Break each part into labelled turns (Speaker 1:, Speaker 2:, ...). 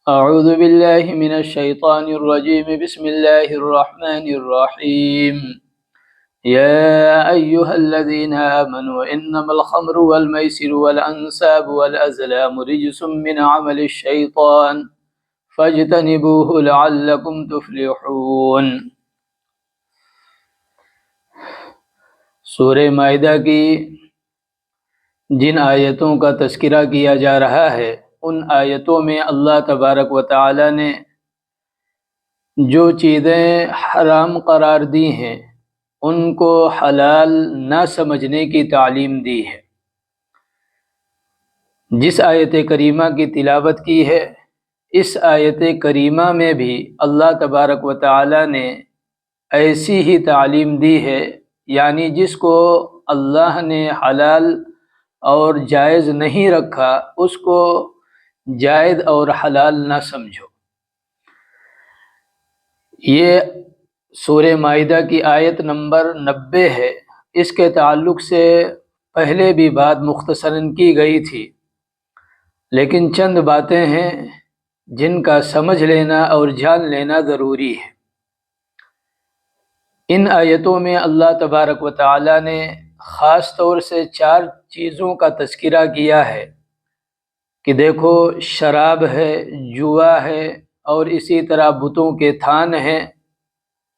Speaker 1: أعوذ بالله من الشيطان الرجيم بسم الله الرحمن الرحيم يا أيها الذين آمنوا إنما الخمر والميسر والأنساب والأزلام رجس من عمل الشيطان فاجتنبوه لعلكم تفلحون۔ سورہ مائدہ کی جن آیتوں کا تذکرہ کیا جا رہا ہے ان آیتوں میں اللہ تبارک و تعالی نے جو چیزیں حرام قرار دی ہیں ان کو حلال نہ سمجھنے کی تعلیم دی ہے۔ جس آیت کریمہ کی تلاوت کی ہے اس آیت کریمہ میں بھی اللہ تبارک و تعالی نے ایسی ہی تعلیم دی ہے، یعنی جس کو اللہ نے حلال اور جائز نہیں رکھا اس کو جائز اور حلال نہ سمجھو۔ یہ سورہ مائدہ کی آیت نمبر 90 ہے۔ اس کے تعلق سے پہلے بھی بات مختصراً کی گئی تھی، لیکن چند باتیں ہیں جن کا سمجھ لینا اور جان لینا ضروری ہے۔ ان آیتوں میں اللہ تبارک و تعالی نے خاص طور سے 4 چیزوں کا تذکرہ کیا ہے کہ دیکھو شراب ہے، جوا ہے، اور اسی طرح بتوں کے تھان ہیں،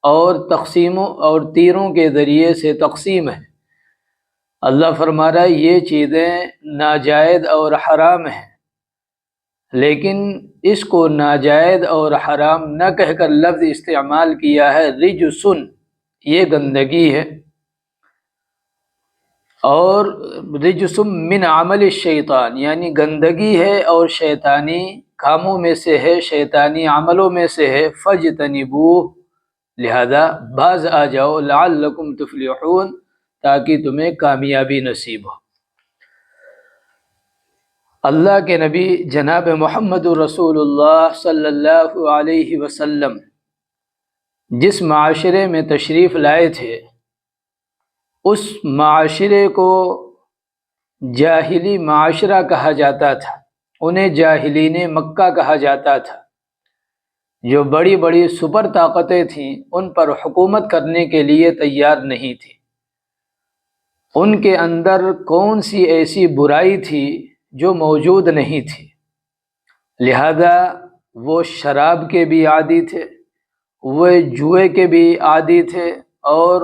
Speaker 1: اور تقسیموں اور تیروں کے ذریعے سے تقسیم ہے۔ اللہ فرما رہا ہے یہ چیزیں ناجائز اور حرام ہیں، لیکن اس کو ناجائز اور حرام نہ کہہ کر لفظ استعمال کیا ہے رجسن، یہ گندگی ہے، اور رجسم من عمل الشیطان یعنی گندگی ہے اور شیطانی کاموں میں سے ہے، شیطانی عملوں میں سے ہے۔ فاجتنبوہ، لہذا باز آ جاؤ، لعلکم تفلحون، تاکہ تمہیں کامیابی نصیب ہو۔ اللہ کے نبی جناب محمد رسول اللہ صلی اللہ علیہ وسلم جس معاشرے میں تشریف لائے تھے اس معاشرے کو جاہلی معاشرہ کہا جاتا تھا، انہیں جاہلین مکہ کہا جاتا تھا۔ جو بڑی بڑی سپر طاقتیں تھیں ان پر حکومت کرنے کے لیے تیار نہیں تھی۔ ان کے اندر کون سی ایسی برائی تھی جو موجود نہیں تھی، لہذا وہ شراب کے بھی عادی تھے، وہ جوئے کے بھی عادی تھے، اور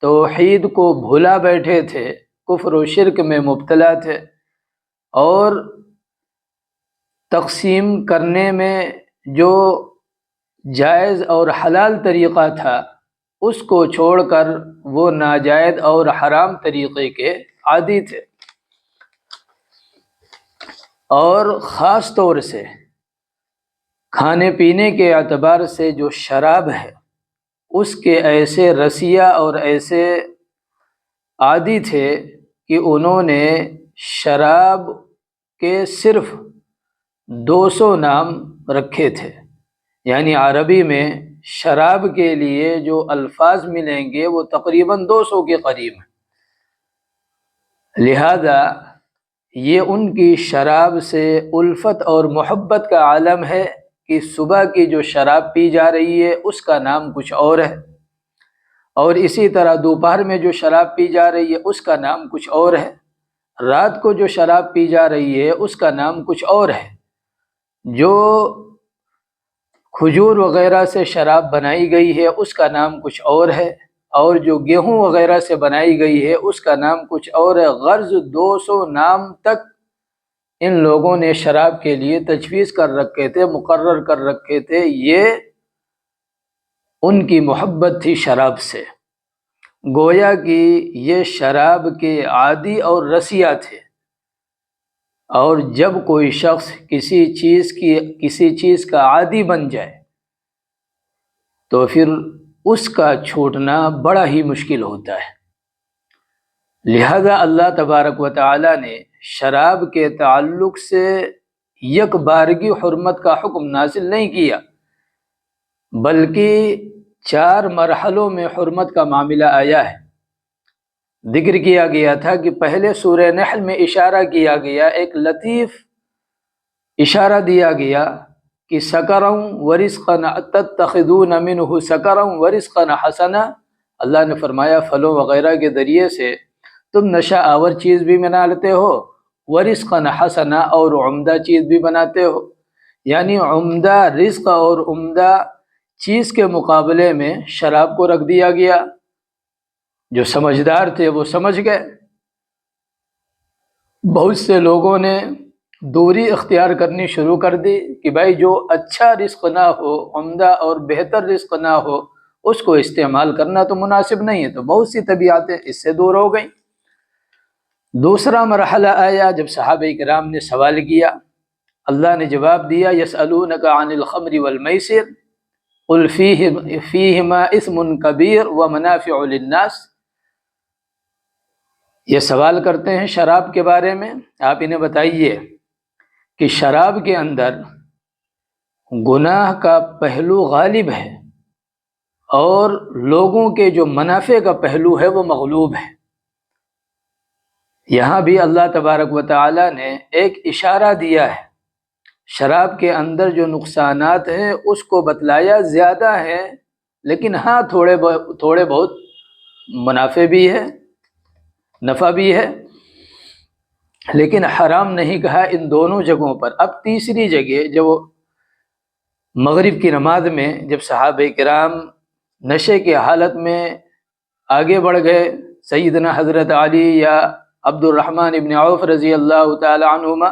Speaker 1: توحید کو بھولا بیٹھے تھے، کفر و شرک میں مبتلا تھے، اور تقسیم کرنے میں جو جائز اور حلال طریقہ تھا اس کو چھوڑ کر وہ ناجائز اور حرام طریقے کے عادی تھے۔ اور خاص طور سے کھانے پینے کے اعتبار سے جو شراب ہے اس کے ایسے رسیہ اور ایسے عادی تھے کہ انہوں نے شراب کے صرف 200 نام رکھے تھے، یعنی عربی میں شراب کے لیے جو الفاظ ملیں گے وہ تقریباً 200 کے قریب ہیں۔ لہذا یہ ان کی شراب سے الفت اور محبت کا عالم ہے کہ صبح کی جو شراب پی جا رہی ہے اس کا نام کچھ اور ہے، اور اسی طرح دوپہر میں جو شراب پی جا رہی ہے اس کا نام کچھ اور ہے، رات کو جو شراب پی جا رہی ہے اس کا نام کچھ اور ہے، جو کھجور وغیرہ سے شراب بنائی گئی ہے اس کا نام کچھ اور ہے، اور جو گیہوں وغیرہ سے بنائی گئی ہے اس کا نام کچھ اور ہے۔ غرض 200 نام تک ان لوگوں نے شراب کے لیے تجویز کر رکھے تھے، مقرر کر رکھے تھے۔ یہ ان کی محبت تھی شراب سے، گویا کہ یہ شراب کے عادی اور رسیہ تھے، اور جب کوئی شخص کسی چیز کا عادی بن جائے تو پھر اس کا چھوٹنا بڑا ہی مشکل ہوتا ہے۔ لہذا اللہ تبارک و تعالی نے شراب کے تعلق سے یک بارگی حرمت کا حکم نازل نہیں کیا، بلکہ 4 مرحلوں میں حرمت کا معاملہ آیا ہے۔ ذکر کیا گیا تھا کہ پہلے سورہ نحل میں اشارہ کیا گیا، ایک لطیف اشارہ دیا گیا کہ سکرا ورزقا تتخذون منہ سکرا ورزقا حسنا، اللہ نے فرمایا پھلوں وغیرہ کے ذریعے سے تم نشہ آور چیز بھی بنا لیتے ہو، ورزقا حسنا اور عمدہ چیز بھی بناتے ہو، یعنی عمدہ رزق اور عمدہ چیز کے مقابلے میں شراب کو رکھ دیا گیا۔ جو سمجھدار تھے وہ سمجھ گئے، بہت سے لوگوں نے دوری اختیار کرنی شروع کر دی کہ بھائی جو اچھا رزق نہ ہو، عمدہ اور بہتر رزق نہ ہو، اس کو استعمال کرنا تو مناسب نہیں ہے، تو بہت سی طبیعتیں اس سے دور ہو گئیں۔ دوسرا مرحلہ آیا جب صحابہ کرام نے سوال کیا، اللہ نے جواب دیا یسألونک عن الخمر والمیسر قل فیہما اثم کبیر ومنافع للناس، یہ سوال کرتے ہیں شراب کے بارے میں، آپ انہیں بتائیے کہ شراب کے اندر گناہ کا پہلو غالب ہے اور لوگوں کے جو منافع کا پہلو ہے وہ مغلوب ہے۔ یہاں بھی اللہ تبارک و تعالی نے ایک اشارہ دیا ہے، شراب کے اندر جو نقصانات ہیں اس کو بتلایا، زیادہ ہے لیکن ہاں تھوڑے بہت منافع بھی ہے، نفع بھی ہے، لیکن حرام نہیں کہا ان دونوں جگہوں پر۔ اب تیسری جگہ جو مغرب کی نماز میں جب صحابہ کرام نشے کی حالت میں آگے بڑھ گئے، سیدنا حضرت علی یا عبد الرحمن ابن عوف رضی اللہ تعالی عنہما،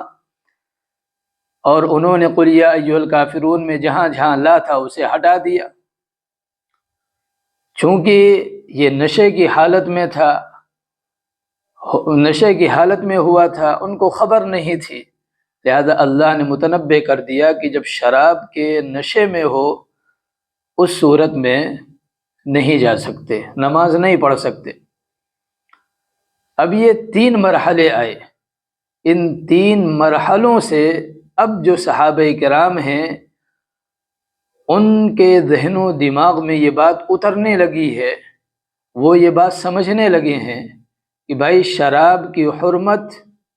Speaker 1: اور انہوں نے قل یا ایھا الکافرون میں جہاں جہاں لا تھا اسے ہٹا دیا، چونکہ یہ نشے کی حالت میں تھا، نشے کی حالت میں ہوا تھا، ان کو خبر نہیں تھی، لہذا اللہ نے متنبہ کر دیا کہ جب شراب کے نشے میں ہو اس صورت میں نہیں جا سکتے، نماز نہیں پڑھ سکتے۔ اب یہ 3 مرحلے آئے، ان 3 مرحلوں سے اب جو صحابہ کرام ہیں ان کے ذہن و دماغ میں یہ بات اترنے لگی ہے، وہ یہ بات سمجھنے لگے ہیں کہ بھائی شراب کی حرمت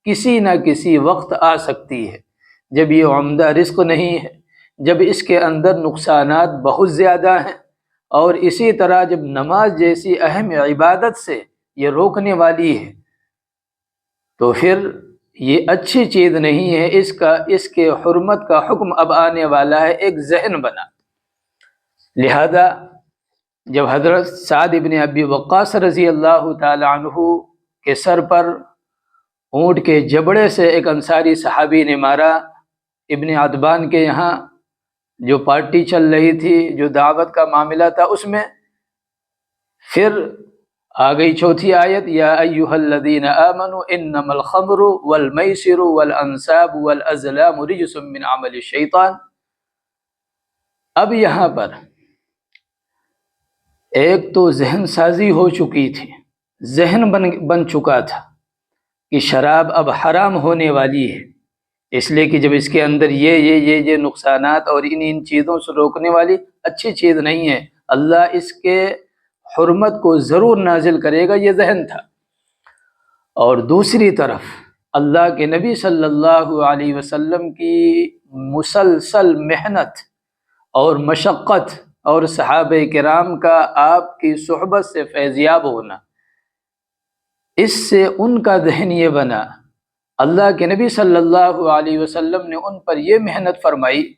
Speaker 1: کسی نہ کسی وقت آ سکتی ہے، جب یہ عمدہ رزق نہیں ہے، جب اس کے اندر نقصانات بہت زیادہ ہیں، اور اسی طرح جب نماز جیسی اہم عبادت سے یہ روکنے والی ہے، تو پھر یہ اچھی چیز نہیں ہے، اس کے حرمت کا حکم اب آنے والا ہے، ایک ذہن بنا۔ لہذا جب حضرت سعد بن ابی وقاص رضی اللہ تعالی عنہ کے سر پر اونٹ کے جبڑے سے ایک انصاری صحابی نے مارا، ابن عتبان کے یہاں جو پارٹی چل رہی تھی، جو دعوت کا معاملہ تھا، اس میں پھر آ گئی چوتھی آیت یا ایھا الذین آمنوا انما الخمر والمیسر والانصاب والازلام رجس من عمل الشیطان۔ اب یہاں پر ایک تو ذہن سازی ہو چکی تھی، ذہن بن چکا تھا کہ شراب اب حرام ہونے والی ہے، اس لیے کہ جب اس کے اندر یہ نقصانات اور ان چیزوں سے روکنے والی اچھی چیز نہیں ہے، اللہ اس کے حرمت کو ضرور نازل کرے گا، یہ ذہن تھا۔ اور دوسری طرف اللہ کے نبی صلی اللہ علیہ وسلم کی مسلسل محنت اور مشقت اور صحابہ کرام کا آپ کی صحبت سے فیضیاب ہونا، اس سے ان کا ذہن یہ بنا، اللہ کے نبی صلی اللہ علیہ وسلم نے ان پر یہ محنت فرمائی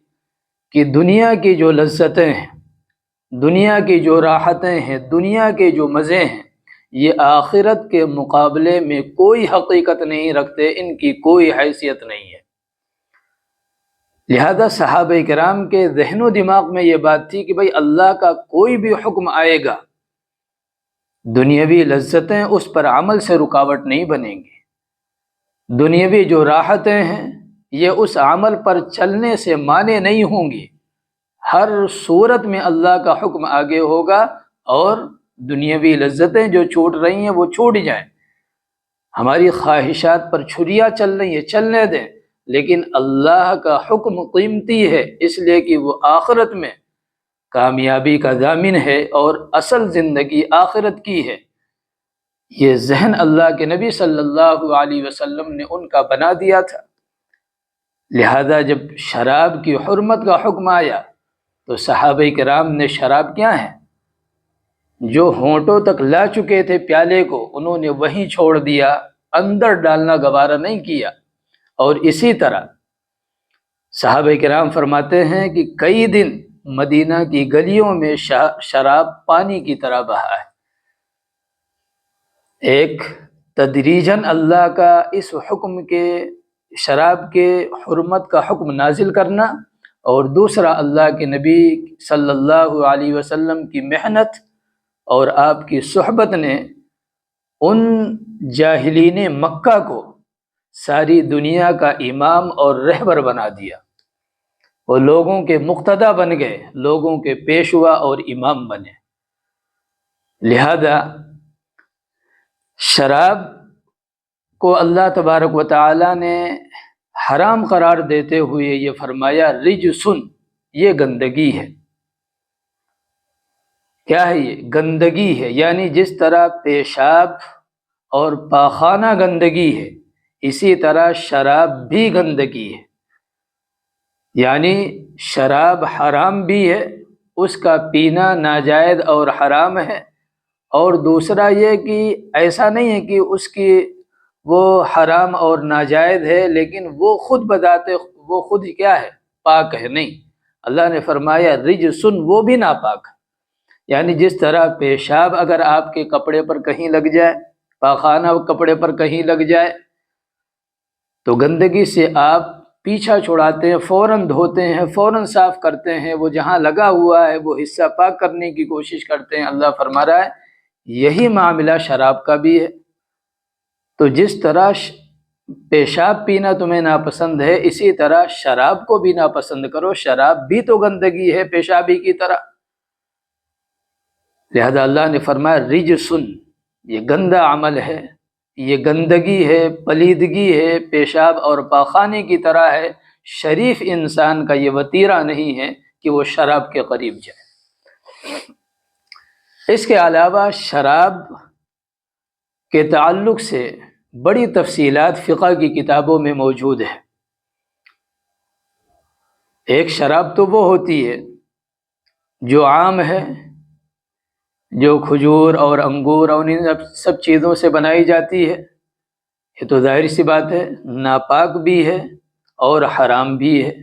Speaker 1: کہ دنیا کی جو لذتیں ہیں، دنیا کی جو راحتیں ہیں، دنیا کے جو مزے ہیں، یہ آخرت کے مقابلے میں کوئی حقیقت نہیں رکھتے، ان کی کوئی حیثیت نہیں ہے۔ لہذا صحابہ کرام کے ذہن و دماغ میں یہ بات تھی کہ بھئی اللہ کا کوئی بھی حکم آئے گا، دنیاوی لذتیں اس پر عمل سے رکاوٹ نہیں بنیں گی، دنیاوی جو راحتیں ہیں یہ اس عمل پر چلنے سے مانے نہیں ہوں گی، ہر صورت میں اللہ کا حکم آگے ہوگا، اور دنیاوی لذتیں جو چھوٹ رہی ہیں وہ چھوٹ جائیں، ہماری خواہشات پر چھریاں چل رہی ہیں، چلنے دیں، لیکن اللہ کا حکم قیمتی ہے، اس لیے کہ وہ آخرت میں کامیابی کا ضامن ہے اور اصل زندگی آخرت کی ہے۔ یہ ذہن اللہ کے نبی صلی اللہ علیہ وسلم نے ان کا بنا دیا تھا۔ لہذا جب شراب کی حرمت کا حکم آیا تو صحابہ کرام نے شراب کیا ہے جو ہونٹوں تک لا چکے تھے پیالے کو، انہوں نے وہیں چھوڑ دیا، اندر ڈالنا گوارا نہیں کیا۔ اور اسی طرح صحابہ کرام فرماتے ہیں کہ کئی دن مدینہ کی گلیوں میں شراب پانی کی طرح بہا ہے۔ ایک تدریجاً اللہ کا اس حکم کے، شراب کے حرمت کا حکم نازل کرنا، اور دوسرا اللہ کے نبی صلی اللہ علیہ وسلم کی محنت اور آپ کی صحبت نے ان جاہلین مکہ کو ساری دنیا کا امام اور رہبر بنا دیا۔ وہ لوگوں کے مقتدی بن گئے، لوگوں کے پیشوا اور امام بنے۔ لہذا شراب کو اللہ تبارک و تعالی نے حرام قرار دیتے ہوئے یہ فرمایا رجسن، یہ گندگی ہے۔ کیا ہے یہ؟ گندگی ہے، یعنی جس طرح پیشاب اور پاخانہ گندگی ہے، اسی طرح شراب بھی گندگی ہے۔ یعنی شراب حرام بھی ہے، اس کا پینا ناجائز اور حرام ہے، اور دوسرا یہ کہ ایسا نہیں ہے کہ اس کی وہ حرام اور ناجائز ہے لیکن وہ خود بذات وہ خود کیا ہے؟ پاک ہے، نہیں۔ اللہ نے فرمایا رجسن، وہ بھی ناپاک ہے۔ یعنی جس طرح پیشاب اگر آپ کے کپڑے پر کہیں لگ جائے، پاخانہ کپڑے پر کہیں لگ جائے تو گندگی سے آپ پیچھا چھڑاتے ہیں، فوراً دھوتے ہیں، فوراً صاف کرتے ہیں، وہ جہاں لگا ہوا ہے وہ حصہ پاک کرنے کی کوشش کرتے ہیں۔ اللہ فرما رہا ہے یہی معاملہ شراب کا بھی ہے۔ تو جس طرح پیشاب پینا تمہیں ناپسند ہے، اسی طرح شراب کو بھی ناپسند کرو، شراب بھی تو گندگی ہے پیشابی کی طرح۔ لہذا اللہ نے فرمایا رجسن، یہ گندا عمل ہے، یہ گندگی ہے، پلیدگی ہے، پیشاب اور پاخانے کی طرح ہے۔ شریف انسان کا یہ وطیرہ نہیں ہے کہ وہ شراب کے قریب جائے۔ اس کے علاوہ شراب کے تعلق سے بڑی تفصیلات فقہ کی کتابوں میں موجود ہے۔ ایک شراب تو وہ ہوتی ہے جو عام ہے، جو کھجور اور انگور اور ان سب چیزوں سے بنائی جاتی ہے، یہ تو ظاہر سی بات ہے، ناپاک بھی ہے اور حرام بھی ہے۔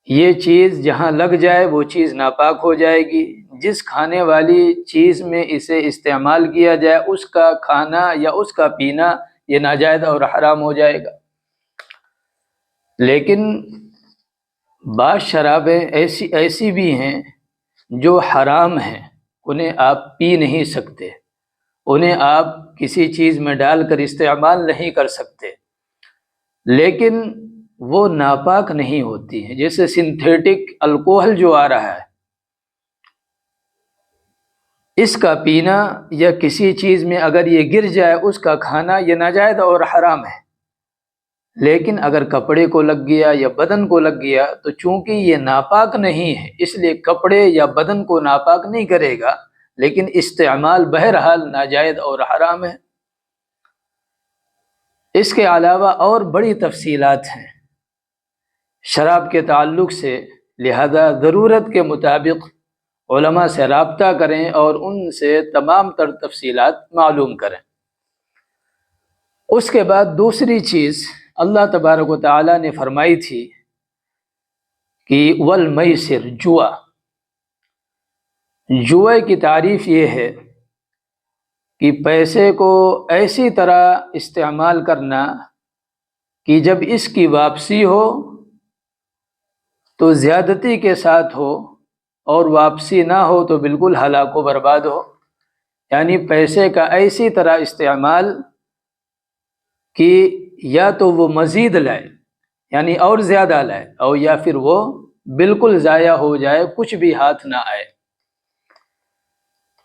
Speaker 1: یہ چیز جہاں لگ جائے وہ چیز ناپاک ہو جائے گی۔ جس کھانے والی چیز میں اسے استعمال کیا جائے اس کا کھانا یا اس کا پینا یہ ناجائز اور حرام ہو جائے گا۔ لیکن بعض شرابیں ایسی بھی ہیں جو حرام ہیں، انہیں آپ پی نہیں سکتے، انہیں آپ کسی چیز میں ڈال کر استعمال نہیں کر سکتے، لیکن وہ ناپاک نہیں ہوتی ہیں۔ جیسے سنتھیٹک الکوہل جو آ رہا ہے، اس کا پینا یا کسی چیز میں اگر یہ گر جائے اس کا کھانا یہ ناجائز اور حرام ہے۔ لیکن اگر کپڑے کو لگ گیا یا بدن کو لگ گیا تو چونکہ یہ ناپاک نہیں ہے اس لیے کپڑے یا بدن کو ناپاک نہیں کرے گا، لیکن استعمال بہرحال ناجائز اور حرام ہے۔ اس کے علاوہ اور بڑی تفصیلات ہیں شراب کے تعلق سے، لہذا ضرورت کے مطابق علماء سے رابطہ کریں اور ان سے تمام تر تفصیلات معلوم کریں۔ اس کے بعد دوسری چیز اللہ تبارک و تعالیٰ نے فرمائی تھی کہ والمیسر، جوا۔ جوئے کی تعریف یہ ہے کہ پیسے کو ایسی طرح استعمال کرنا کہ جب اس کی واپسی ہو تو زیادتی کے ساتھ ہو، اور واپسی نہ ہو تو بالکل ہلاک و برباد ہو۔ یعنی پیسے کا ایسی طرح استعمال کہ یا تو وہ مزید لائے، یعنی اور زیادہ لائے، اور یا پھر وہ بالکل ضائع ہو جائے، کچھ بھی ہاتھ نہ آئے۔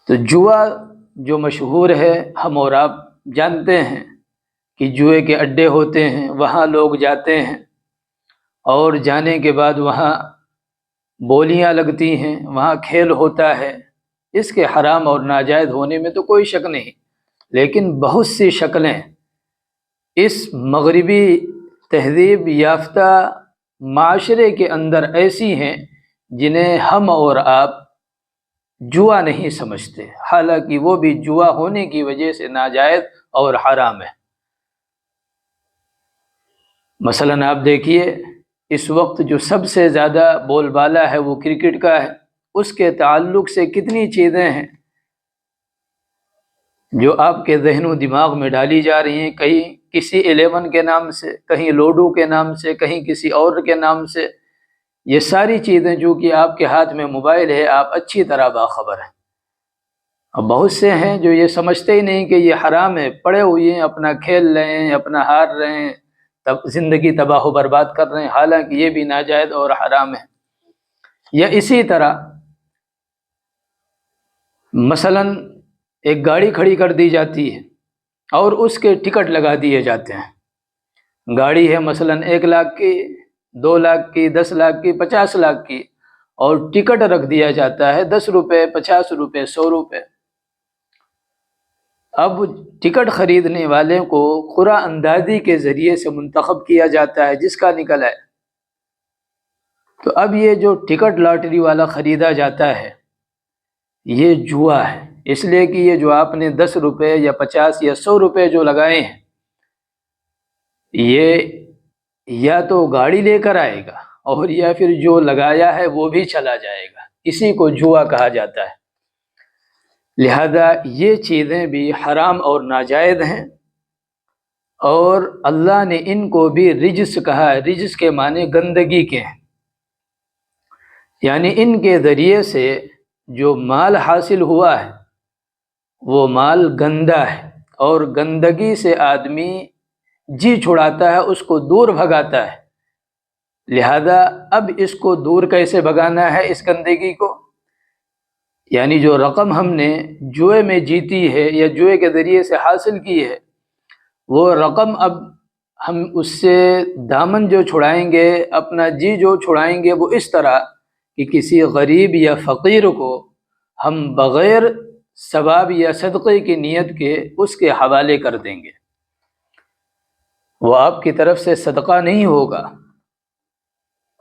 Speaker 1: تو جوا جو مشہور ہے، ہم اور آپ جانتے ہیں کہ جوئے کے اڈے ہوتے ہیں، وہاں لوگ جاتے ہیں اور جانے کے بعد وہاں بولیاں لگتی ہیں، وہاں کھیل ہوتا ہے۔ اس کے حرام اور ناجائز ہونے میں تو کوئی شک نہیں، لیکن بہت سی شکلیں اس مغربی تہذیب یافتہ معاشرے کے اندر ایسی ہیں جنہیں ہم اور آپ جوا نہیں سمجھتے، حالانکہ وہ بھی جوا ہونے کی وجہ سے ناجائز اور حرام ہے۔ مثلا آپ دیکھیے اس وقت جو سب سے زیادہ بول بالا ہے وہ کرکٹ کا ہے، اس کے تعلق سے کتنی چیزیں ہیں جو آپ کے ذہن و دماغ میں ڈالی جا رہی ہیں، کہیں کسی 11 کے نام سے، کہیں لوڈو کے نام سے، کہیں کسی اور کے نام سے۔ یہ ساری چیزیں جو کہ آپ کے ہاتھ میں موبائل ہے، آپ اچھی طرح باخبر ہیں۔ اب بہت سے ہیں جو یہ سمجھتے ہی نہیں کہ یہ حرام ہے، پڑے ہوئے ہیں اپنا کھیل رہے ہیں، اپنا ہار رہے ہیں، تب زندگی تباہ و برباد کر رہے ہیں، حالانکہ یہ بھی ناجائز اور حرام ہے۔ یا اسی طرح مثلا ایک گاڑی کھڑی کر دی جاتی ہے اور اس کے ٹکٹ لگا دیے جاتے ہیں۔ گاڑی ہے مثلا 1 لاکھ کی، 2 لاکھ کی، 10 لاکھ کی، 50 لاکھ کی، اور ٹکٹ رکھ دیا جاتا ہے 10 روپے، 50 روپے، 100 روپے۔ اب ٹکٹ خریدنے والے کو قرعہ اندازی کے ذریعے سے منتخب کیا جاتا ہے، جس کا نکل ہے۔ تو اب یہ جو ٹکٹ لاٹری والا خریدا جاتا ہے یہ جوا ہے، اس لیے کہ یہ جو آپ نے 10 روپے یا 50 یا 100 روپے جو لگائے ہیں، یہ یا تو گاڑی لے کر آئے گا اور یا پھر جو لگایا ہے وہ بھی چلا جائے گا، اسی کو جوا کہا جاتا ہے۔ لہذا یہ چیزیں بھی حرام اور ناجائز ہیں، اور اللہ نے ان کو بھی رجس کہا ہے۔ رجس کے معنی گندگی کے ہیں، یعنی ان کے ذریعے سے جو مال حاصل ہوا ہے وہ مال گندا ہے، اور گندگی سے آدمی جی چھڑاتا ہے، اس کو دور بھگاتا ہے۔ لہذا اب اس کو دور کیسے بھگانا ہے اس گندگی کو؟ یعنی جو رقم ہم نے جوئے میں جیتی ہے یا جوئے کے ذریعے سے حاصل کی ہے، وہ رقم اب ہم اس سے دامن جو چھڑائیں گے، اپنا جی جو چھڑائیں گے، وہ اس طرح کہ کسی غریب یا فقیر کو ہم بغیر ثواب یا صدقے کی نیت کے اس کے حوالے کر دیں گے۔ وہ آپ کی طرف سے صدقہ نہیں ہوگا،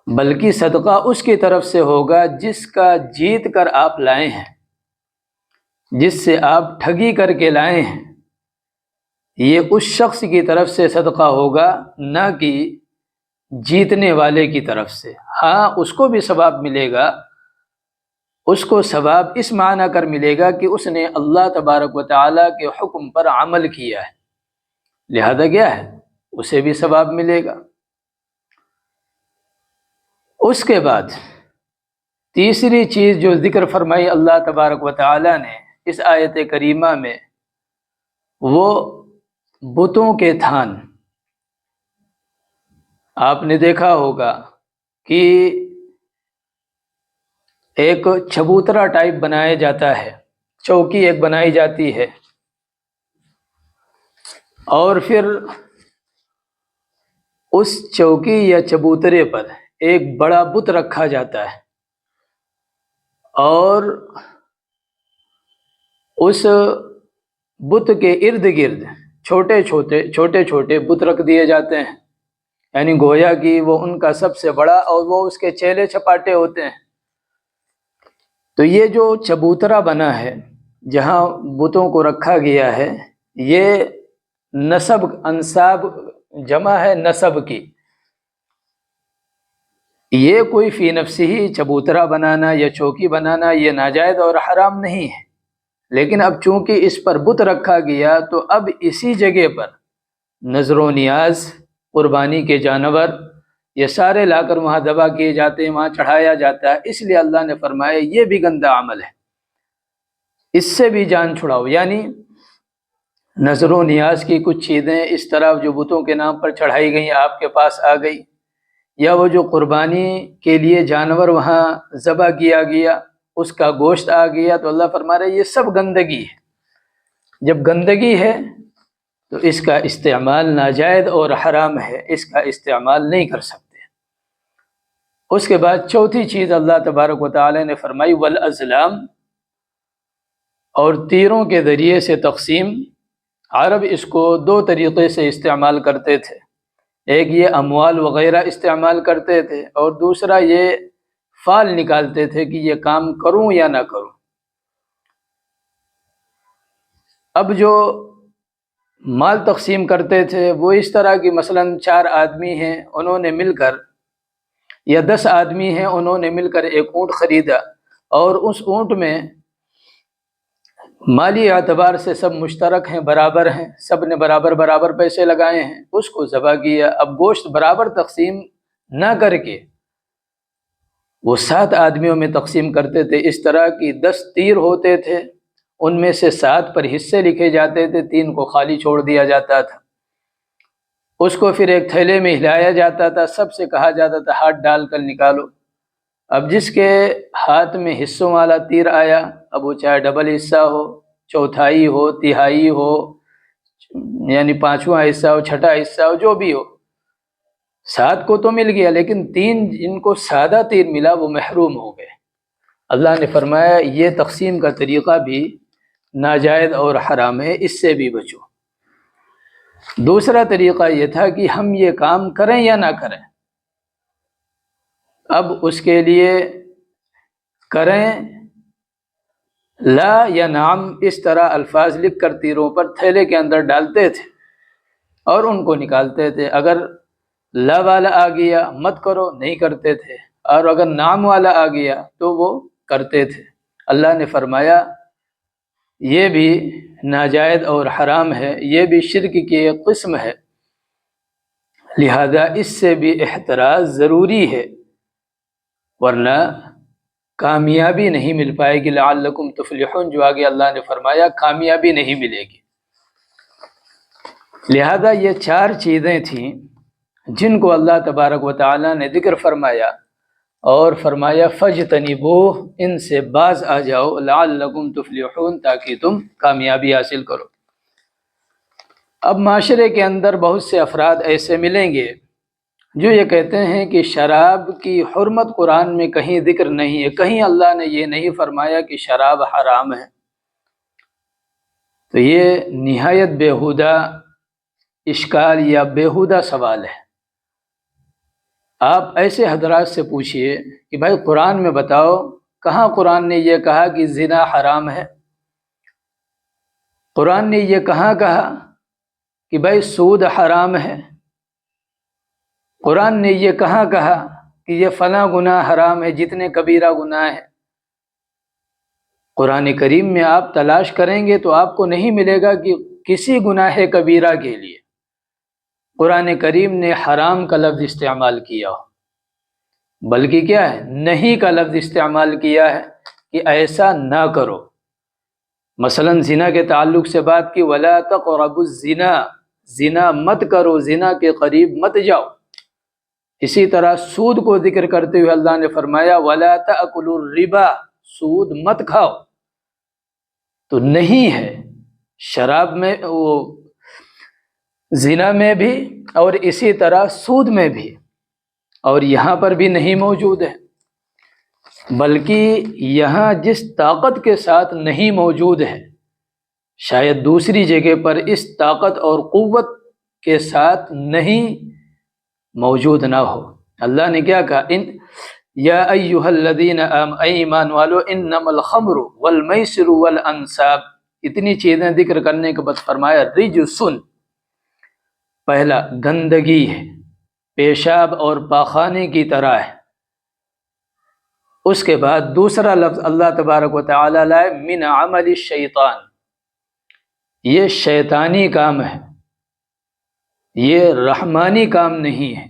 Speaker 1: بلکہ صدقہ اس کی طرف سے ہوگا جس کا جیت کر آپ لائے ہیں، جس سے آپ ٹھگی کر کے لائے ہیں، یہ اس شخص کی طرف سے صدقہ ہوگا، نہ کہ جیتنے والے کی طرف سے۔ ہاں اس کو بھی ثواب ملے گا، اس کو ثواب اس معنی کر ملے گا کہ اس نے اللہ تبارک و تعالیٰ کے حکم پر عمل کیا ہے، لہذا کیا ہے اسے بھی ثواب ملے گا۔ اس کے بعد تیسری چیز جو ذکر فرمائی اللہ تبارک و تعالیٰ نے اس آیت کریمہ میں، وہ بتوں کے تھان۔ آپ نے دیکھا ہوگا کہ ایک چبوترا ٹائپ بنایا جاتا ہے، چوکی ایک بنائی جاتی ہے، اور پھر اس چوکی یا چبوترے پر ایک بڑا بت رکھا جاتا ہے، اور اس بت کے ارد گرد چھوٹے چھوٹے بت رکھ دیے جاتے ہیں، یعنی گویا کہ وہ ان کا سب سے بڑا، اور وہ اس کے چیلے چپاٹے ہوتے ہیں۔ تو یہ جو چبوترا بنا ہے جہاں بتوں کو رکھا گیا ہے، یہ نسب انساب جمع ہے نسب کی۔ یہ کوئی فی نفسی ہی چبوترا بنانا یا چوکی بنانا یہ ناجائز اور حرام نہیں ہے، لیکن اب چونکہ اس پر بت رکھا گیا تو اب اسی جگہ پر نظر و نیاز، قربانی کے جانور، یہ سارے لا کر وہاں ذبح کیے جاتے ہیں، وہاں چڑھایا جاتا ہے۔ اس لیے اللہ نے فرمایا یہ بھی گندا عمل ہے، اس سے بھی جان چھڑاؤ۔ یعنی نظر و نیاز کی کچھ چیزیں اس طرح جو بتوں کے نام پر چڑھائی گئیں آپ کے پاس آ گئی، یا وہ جو قربانی کے لیے جانور وہاں ذبح کیا گیا اس کا گوشت آ گیا، تو اللہ فرما رہا ہے یہ سب گندگی ہے۔ جب گندگی ہے تو اس کا استعمال ناجائز اور حرام ہے، اس کا استعمال نہیں کر سکتے۔ اس کے بعد چوتھی چیز اللہ تبارک و تعالی نے فرمائی والازلام، اور تیروں کے ذریعے سے تقسیم۔ عرب اس کو 2 طریقے سے استعمال کرتے تھے، ایک یہ اموال وغیرہ استعمال کرتے تھے، اور دوسرا یہ فال نکالتے تھے کہ یہ کام کروں یا نہ کروں۔ اب جو مال تقسیم کرتے تھے وہ اس طرح کی، مثلاً 4 آدمی ہیں، انہوں نے مل کر، یا 10 آدمی ہیں، انہوں نے مل کر ایک اونٹ خریدا، اور اس اونٹ میں مالی اعتبار سے سب مشترک ہیں، برابر ہیں، سب نے برابر برابر پیسے لگائے ہیں، اس کو ذبح کیا۔ اب گوشت برابر تقسیم نہ کر کے وہ 7 آدمیوں میں تقسیم کرتے تھے۔ اس طرح کی 10 تیر ہوتے تھے، ان میں سے 7 پر حصے لکھے جاتے تھے، 3 کو خالی چھوڑ دیا جاتا تھا۔ اس کو پھر ایک تھیلے میں ہلایا جاتا تھا، سب سے کہا جاتا تھا ہاتھ ڈال کر نکالو۔ اب جس کے ہاتھ میں حصوں والا تیر آیا، اب وہ چاہے ڈبل حصہ ہو، چوتھائی ہو، تہائی ہو، یعنی 5واں حصہ ہو، 6ٹھا حصہ ہو، جو بھی ہو، 7 کو تو مل گیا، لیکن 3 جن کو سادہ تیر ملا وہ محروم ہو گئے۔ اللہ نے فرمایا یہ تقسیم کا طریقہ بھی ناجائز اور حرام ہے، اس سے بھی بچو۔ دوسرا طریقہ یہ تھا کہ ہم یہ کام کریں یا نہ کریں۔ اب اس کے لیے کریں لا یا نعم اس طرح الفاظ لکھ کر تیروں پر تھیلے کے اندر ڈالتے تھے اور ان کو نکالتے تھے۔ اگر لا والا آ گیا مت کرو، نہیں کرتے تھے، اور اگر نعم والا آ گیا تو وہ کرتے تھے۔ اللہ نے فرمایا یہ بھی ناجائز اور حرام ہے، یہ بھی شرک کی ایک قسم ہے، لہذا اس سے بھی احتراز ضروری ہے، ورنہ کامیابی نہیں مل پائے گی۔ لعلکم تفلحون، جو آگے اللہ نے فرمایا کامیابی نہیں ملے گی۔ لہذا یہ 4 چیزیں تھیں جن کو اللہ تبارک و تعالی نے ذکر فرمایا، اور فرمایا فاجتنبوہ، ان سے باز آ جاؤ، لعلکم تفلحون، تاکہ تم کامیابی حاصل کرو۔ اب معاشرے کے اندر بہت سے افراد ایسے ملیں گے جو یہ کہتے ہیں کہ شراب کی حرمت قرآن میں کہیں ذکر نہیں ہے، کہیں اللہ نے یہ نہیں فرمایا کہ شراب حرام ہے۔ تو یہ نہایت بیہودہ اشکال یا بیہودہ سوال ہے۔ آپ ایسے حضرات سے پوچھئے کہ بھائی قرآن میں بتاؤ، کہاں قرآن نے یہ کہا کہ زنا حرام ہے؟ قرآن نے یہ کہاں کہا کہ بھائی سود حرام ہے؟ قرآن نے یہ کہاں کہا کہ یہ فلاں گناہ حرام ہے، جتنے کبیرہ گناہ ہیں؟ قرآن کریم میں آپ تلاش کریں گے تو آپ کو نہیں ملے گا کہ کسی گناہ کبیرہ کے لیے قرآن کریم نے حرام کا لفظ استعمال کیا ہو، بلکہ کیا ہے، نہیں کا لفظ استعمال کیا ہے کہ ایسا نہ کرو۔ مثلا زنا کے تعلق سے بات کی، وَلَا تَقْرَبُوا الزِّنَا، زنا مت کرو، زنا کے قریب مت جاؤ۔ اسی طرح سود کو ذکر کرتے ہوئے اللہ نے فرمایا وَلَا تَأْكُلُوا الرِّبَا، سود مت کھاؤ۔ تو نہیں ہے شراب میں، وہ زنا میں بھی، اور اسی طرح سود میں بھی، اور یہاں پر بھی نہیں موجود ہے، بلکہ یہاں جس طاقت کے ساتھ نہیں موجود ہے شاید دوسری جگہ پر اس طاقت اور قوت کے ساتھ نہیں موجود نہ ہو۔ اللہ نے کیا کہا، یا ایہا الذین آمنوا، اے ایمان والو، انما الخمر والمیسر والانصاب، اتنی چیزیں ذکر کرنے کے بعد فرمایا رجسن، پہلا گندگی ہے، پیشاب اور پاخانے کی طرح ہے۔ اس کے بعد دوسرا لفظ اللہ تبارک و تعالی لائے من عمل الشیطان، یہ شیطانی کام ہے، یہ رحمانی کام نہیں ہے۔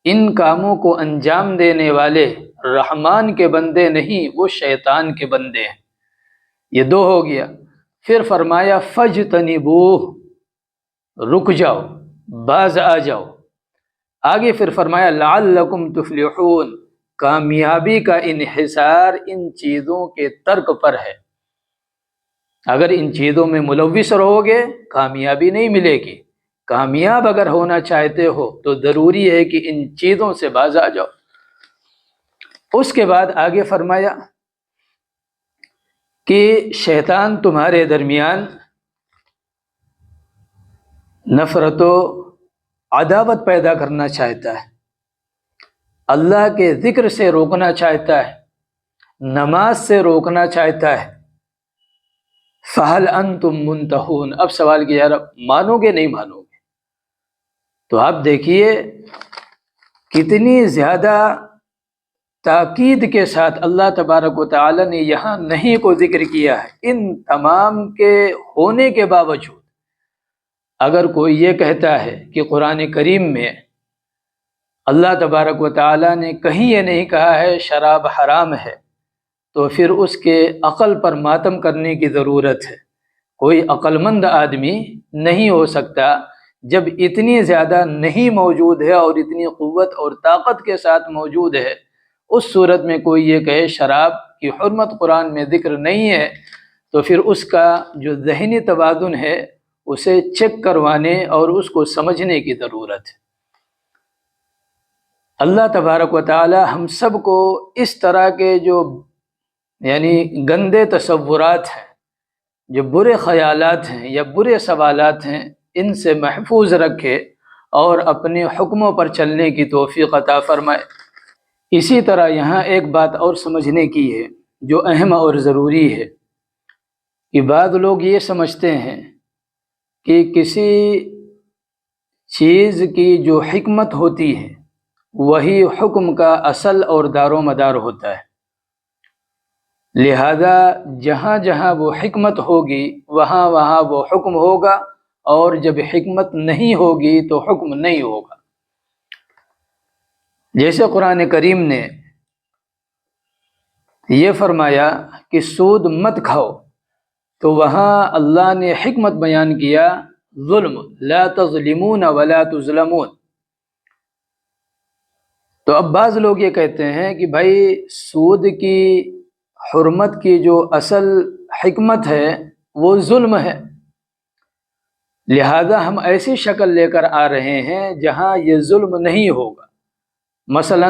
Speaker 1: ان کاموں کو انجام دینے والے رحمان کے بندے نہیں، وہ شیطان کے بندے ہیں۔ یہ 2 ہو گیا۔ پھر فرمایا فاجتنبوہ، رک جاؤ، باز آ جاؤ۔ آگے پھر فرمایا لعلکم تفلحون، کامیابی کا انحصار ان چیزوں کے ترک پر ہے۔ اگر ان چیزوں میں ملوث رہو گے کامیابی نہیں ملے گی۔ کامیاب اگر ہونا چاہتے ہو تو ضروری ہے کہ ان چیزوں سے باز آ جاؤ۔ اس کے بعد آگے فرمایا کہ شیطان تمہارے درمیان نفرت و عداوت پیدا کرنا چاہتا ہے، اللہ کے ذکر سے روکنا چاہتا ہے، نماز سے روکنا چاہتا ہے، فَهَلْ أَنْتُمْ مُنْتَهُونَ، اب سوال کیا یار مانو گے نہیں مانو گے؟ تو آپ دیکھیے کتنی زیادہ تاکید کے ساتھ اللہ تبارک و تعالی نے یہاں نہیں کو ذکر کیا ہے۔ ان تمام کے ہونے کے باوجود اگر کوئی یہ کہتا ہے کہ قرآن کریم میں اللہ تبارک و تعالی نے کہیں یہ نہیں کہا ہے شراب حرام ہے، تو پھر اس کے عقل پر ماتم کرنے کی ضرورت ہے۔ کوئی عقل مند آدمی نہیں ہو سکتا جب اتنی زیادہ نہیں موجود ہے اور اتنی قوت اور طاقت کے ساتھ موجود ہے، اس صورت میں کوئی یہ کہے شراب کی حرمت قرآن میں ذکر نہیں ہے، تو پھر اس کا جو ذہنی توازن ہے اسے چیک کروانے اور اس کو سمجھنے کی ضرورت ہے۔ اللہ تبارک و تعالی ہم سب کو اس طرح کے جو گندے تصورات ہیں، جو برے خیالات ہیں یا برے سوالات ہیں، ان سے محفوظ رکھے اور اپنے حکموں پر چلنے کی توفیق عطا فرمائے۔ اسی طرح یہاں ایک بات اور سمجھنے کی ہے جو اہم اور ضروری ہے کہ بعض لوگ یہ سمجھتے ہیں کہ کسی چیز کی جو حکمت ہوتی ہے وہی حکم کا اصل اور دار و مدار ہوتا ہے، لہذا جہاں جہاں وہ حکمت ہوگی وہاں وہاں وہ حکم ہوگا، اور جب حکمت نہیں ہوگی تو حکم نہیں ہوگا۔ جیسے قرآن کریم نے یہ فرمایا کہ سود مت کھاؤ، تو وہاں اللہ نے حکمت بیان کیا ظلم، لا تظلمون ولا تظلمون۔ تو اب بعض لوگ یہ کہتے ہیں کہ بھائی سود کی حرمت کی جو اصل حکمت ہے وہ ظلم ہے، لہذا ہم ایسی شکل لے کر آ رہے ہیں جہاں یہ ظلم نہیں ہوگا۔ مثلا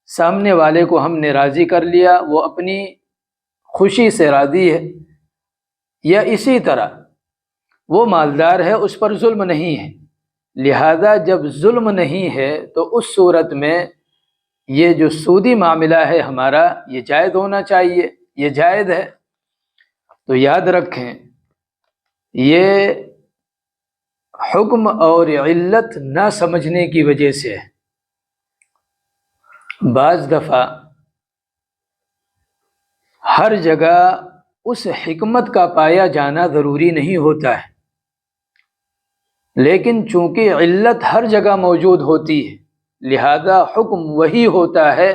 Speaker 1: سامنے والے کو ہم نے راضی کر لیا، وہ اپنی خوشی سے راضی ہے، یا اسی طرح وہ مالدار ہے اس پر ظلم نہیں ہے، لہذا جب ظلم نہیں ہے تو اس صورت میں یہ جو سودی معاملہ ہے ہمارا یہ جائز ہونا چاہیے، یہ جائز ہے۔ تو یاد رکھیں یہ حکم اور علت نہ سمجھنے کی وجہ سے ہے۔ بعض دفعہ ہر جگہ اس حکمت کا پایا جانا ضروری نہیں ہوتا ہے، لیکن چونکہ علت ہر جگہ موجود ہوتی ہے لہذا حکم وہی ہوتا ہے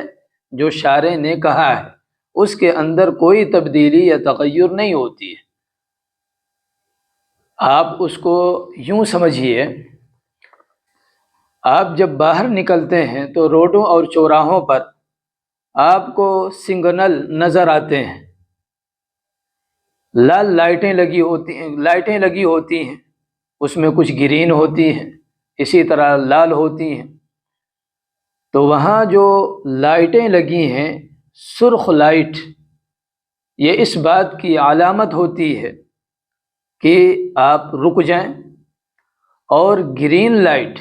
Speaker 1: جو شارع نے کہا ہے، اس کے اندر کوئی تبدیلی یا تغیر نہیں ہوتی ہے۔ آپ اس کو یوں سمجھیے، آپ جب باہر نکلتے ہیں تو روڈوں اور چوراہوں پر آپ کو سگنل نظر آتے ہیں، لال لائٹیں لگی ہوتی ہیں، اس میں کچھ گرین ہوتی ہیں، اسی طرح لال ہوتی ہیں۔ تو وہاں جو لائٹیں لگی ہیں سرخ لائٹ، یہ اس بات کی علامت ہوتی ہے کہ آپ رک جائیں، اور گرین لائٹ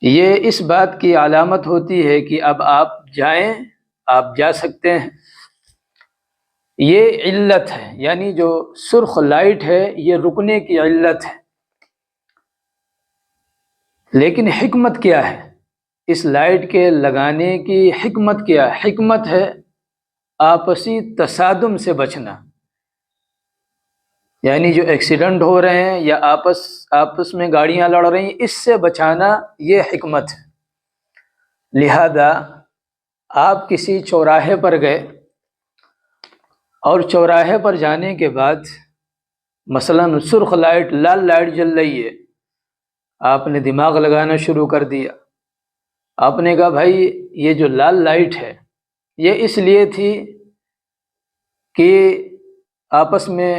Speaker 1: یہ اس بات کی علامت ہوتی ہے کہ اب آپ جائیں، آپ جا سکتے ہیں۔ یہ علت ہے، یعنی جو سرخ لائٹ ہے یہ رکنے کی علت ہے۔ لیکن حکمت کیا ہے اس لائٹ کے لگانے کی؟ حکمت کیا ہے؟ حکمت ہے آپسی تصادم سے بچنا، یعنی جو ایکسیڈنٹ ہو رہے ہیں یا آپس میں گاڑیاں لڑ رہی ہیں اس سے بچانا، یہ حکمت ہے۔ لہذا آپ کسی چوراہے پر گئے اور چوراہے پر جانے کے بعد مثلا سرخ لائٹ، لال لائٹ جل رہی ہے، آپ نے دماغ لگانا شروع کر دیا۔ آپ نے کہا بھائی یہ جو لال لائٹ ہے یہ اس لیے تھی کہ آپس میں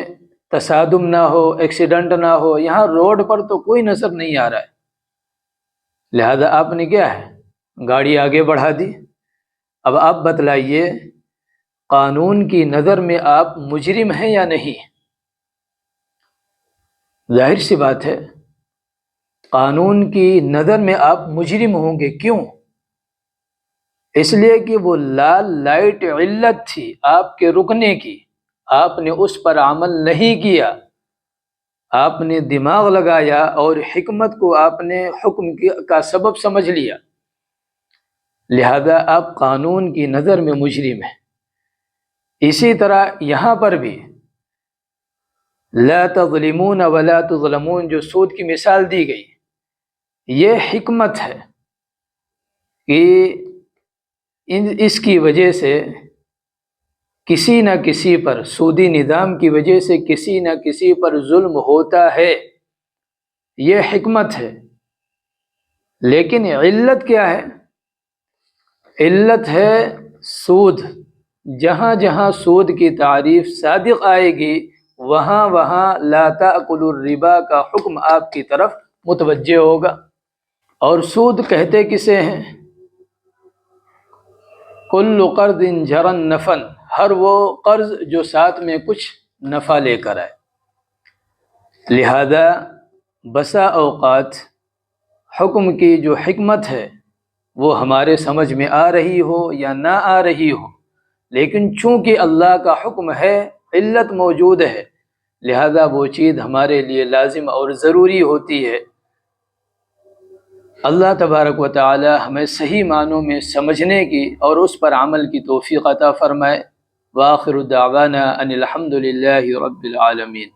Speaker 1: تصادم نہ ہو، ایکسیڈنٹ نہ ہو، یہاں روڈ پر تو کوئی نظر نہیں آ رہا ہے، لہذا آپ نے کیا ہے گاڑی آگے بڑھا دی۔ اب آپ بتلائیے قانون کی نظر میں آپ مجرم ہیں یا نہیں؟ ظاہر سی بات ہے قانون کی نظر میں آپ مجرم ہوں گے. کیوں؟ اس لیے کہ وہ لال لائٹ علت تھی آپ کے رکنے کی، آپ نے اس پر عمل نہیں کیا، آپ نے دماغ لگایا اور حکمت کو آپ نے حکم کا سبب سمجھ لیا، لہذا آپ قانون کی نظر میں مجرم ہیں. اسی طرح یہاں پر بھی لا تظلمون ولا تظلمون جو سود کی مثال دی گئی، یہ حکمت ہے کہ اس کی وجہ سے کسی نہ کسی پر، سودی نظام کی وجہ سے کسی نہ کسی پر ظلم ہوتا ہے، یہ حکمت ہے. لیکن علت کیا ہے؟ علت ہے سود. جہاں جہاں سود کی تعریف صادق آئے گی وہاں وہاں لا تأکلوا الربا کا حکم آپ کی طرف متوجہ ہوگا. اور سود کہتے کسے ہیں؟ کل قرض جرا نفع، ہر وہ قرض جو ساتھ میں کچھ نفع لے کر آئے. لہذا بسا اوقات حکم کی جو حکمت ہے وہ ہمارے سمجھ میں آ رہی ہو یا نہ آ رہی ہو، لیکن چونکہ اللہ کا حکم ہے، علت موجود ہے، لہذا وہ چیز ہمارے لیے لازم اور ضروری ہوتی ہے. اللہ تبارک و تعالی ہمیں صحیح معنوں میں سمجھنے کی اور اس پر عمل کی توفیق عطا فرمائے. وآخر دعوانا ان الحمد للہ رب العالمین.